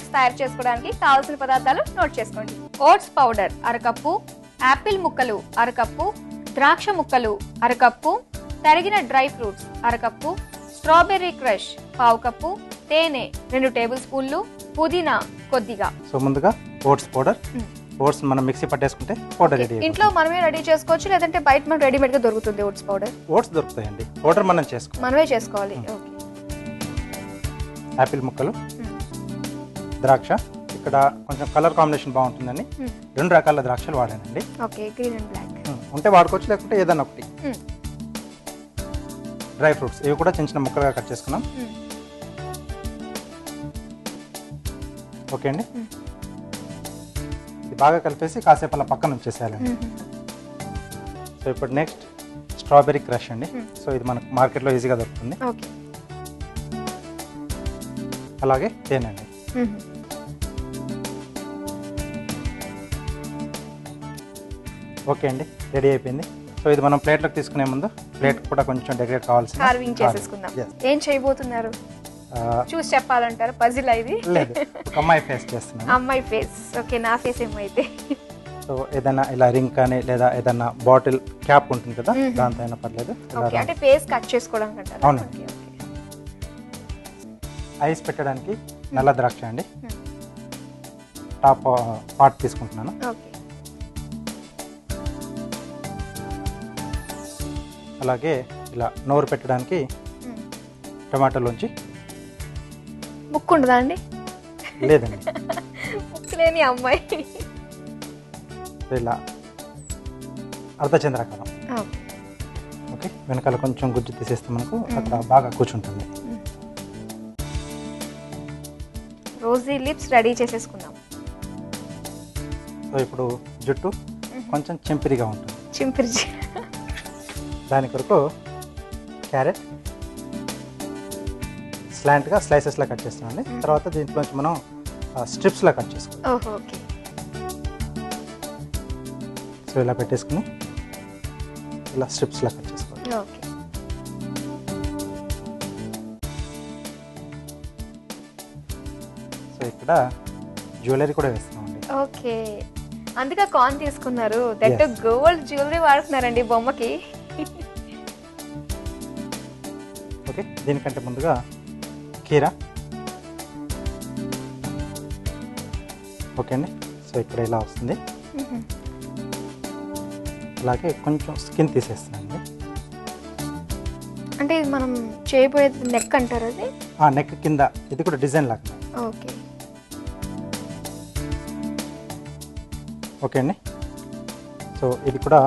Mix తయారు చేసుకోవడానికి కావాల్సిన పదార్థాలు నోట్ చేసుకోండి. ఓట్స్ పౌడర్ అరకప్పు, యాపిల్ ముక్కలు అరకప్పు, ద్రాక్ష ముక్కలు అరకప్పు, తరిగిన డ్రై ఫ్రూట్స్ అరకప్పు, స్ట్రాబెర్రీ క్రష్ పావు కప్పు, తేనె 2 టేబుల్ స్పూన్లు, పుదీనా కొద్దిగా. సో ముందుగా ఓట్స్ పౌడర్, ఓట్స్ మనం మిక్సీ పట్టేసుకుంటే పౌడర్ రెడీ. ఇంట్లో మనమే రెడీ చేసుకోవచ్చు, లేదంటే బయట మనకు రెడీమేడ్ గా దొరుకుతుంది ఓట్స్ పౌడర్. ఓట్స్ దొరుకుతాయండి, పౌడర్ మనమే చేసుకోవాలి. ఓకే. యాపిల్ ముక్కలు, ద్రాక్ష, ఇక్కడ కొంచెం కలర్ కాంబినేషన్ బాగుంటుందని 2 రకాల ద్రాక్షలు వాడానండి. ఓకే, గ్రీన్ అండ్ బ్లాక్ ఉంటే వాడుకోవచ్చు, లేకుంటే ఏదైనా ఒకటి. డ్రై ఫ్రూట్స్ ఇవి కూడా చిన్న చిన్న ముక్కలుగా కట్ చేసుకున్నాం. ఓకే అండి, ఇది బాగా కలిపేసి కాసేపు అలా పక్కన ఉంచేసేయాలండి. సో ఇప్పుడు నెక్స్ట్ స్ట్రాబెర్రీ క్రష్ అండి. సో ఇది మనకు మార్కెట్లో ఈజీగా దొరుకుతుంది. అలాగే తేనె అండి. ఓకే అండి, రెడీ అయిపోయింది. సో ఇది మనం ప్లేట్లోకి తీసుకునే ముందు ప్లేట్ కూడా కొంచెం డెకరేట్ కావాల్సింది. కార్వింగ్ చేసేసుకుందాం. ఏం చేయబోతున్నారు చూసి చెప్పాలంటారు? పజిల్ ఇది లేదు, ఒక అమ్మాయి ఫేస్ చేస్తున్నాను. అమ్మాయి ఫేస్. ఓకే, నా ఫేస్ ఏమైతే. సో ఏదైనా ఇలా రింగ్ కానీ లేదా ఏదైనా బాటిల్ క్యాప్ ఉంటుంది కదా, దాంతో అయినా పర్లేదు. అంటే ఫేస్ కట్ చేసుకోవడానికి అంటారు. అవునండి. ఐస్ పెట్టడానికి నల్ల ద్రాక్ష అండి, టాప్ పార్ట్ తీసుకుంటున్నాను. అలాగే ఇలా నోరు పెట్టడానికి టమాటోలోంచి. ముక్కు ఉండదా అండి? లేదండి, ముక్కు లేని అమ్మాయి. ఇలా అర్ధచంద్రాకారం. ఓకే, వెనకాల కొంచెం గుజ్జు తీసేస్తే మనకు అక్కడ బాగా కూర్చుంటుంది. రోజీ లిప్స్ రెడీ చేసేసుకుందాం. సో ఇప్పుడు జుట్టు కొంచెం చింపిరిగా ఉంటుంది. చింపిరి. దాని కొరకు క్యారెట్ స్లాంట్గా స్లైసెస్లా కట్ చేస్తున్నాండి. తర్వాత దీంట్లోంచి మనం స్ట్రిప్స్లా కట్ చేసుకోవాలి. సో ఇలా పెట్టేసుకుని ఇలా స్ట్రిప్స్లా కట్ చేసుకోవాలి. సో ఇక్కడ జ్యువెలరీ కూడా వేస్తున్నామండి. ఓకే, అందుకే కాన్ తీసుకున్నారు. దట్ గోల్డ్ జ్యువెలరీ వాడుతున్నారండి బొమ్మకి. ఓకే, దీనికంటే ముందుగా కీరా. ఓకే అండి, సో ఇక్కడ ఇలా వస్తుంది. అలాగే కొంచెం స్కిన్ తీసేస్తున్నాండి. అంటే ఇది మనం చేయబోయేది నెక్ అంటారు. అది నెక్ కింద ఇది కూడా డిజైన్ లాగా. ఓకే. ఓకే అండి, సో ఇది కూడా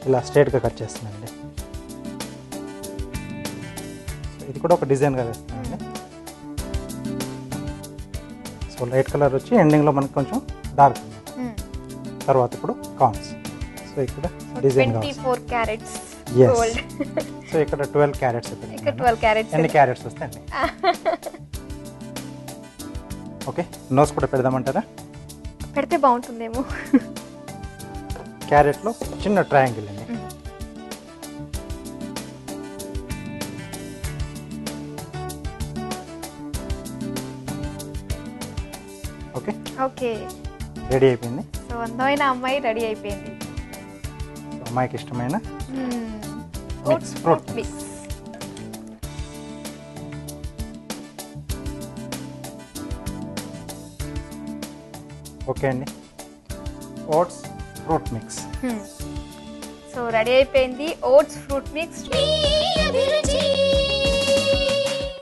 ఇలా స్ట్రైట్గా కట్ చేస్తున్నాండి. ఇది కూడా ఒక డిజైన్గా వేస్తున్నాండి. సో లైట్ కలర్ వచ్చి ఎండింగ్లో మనకు కొంచెం డార్క్. తర్వాత ఇప్పుడు కాన్స్. సో ఇక్కడ డిజైన్ 24 క్యారెట్స్ గోల్డ్. సో ఇక్కడ 12 క్యారెట్స్. ఇక్కడ 12 క్యారెట్స్. ఎన్ని క్యారెట్స్ వస్తాయండి? ఓకే, నోస్ కూడా పెడదామంటారా? పెడితే బాగుంటుందేమో. క్యారెట్లో చిన్న ట్రయాంగిల్ అండి. ఓకే ఓకే, రెడీ అయిపోయింది. సో అందమైన అమ్మాయి రెడీ అయిపోయింది. అమ్మాయికి ఇష్టమైన ఓట్స్ ఫ్రూట్ మిక్స్. ఓకే అండి, oats fruit mix. So ready అయిపోయింది ఓట్స్ ఫ్రూట్ మిక్స్.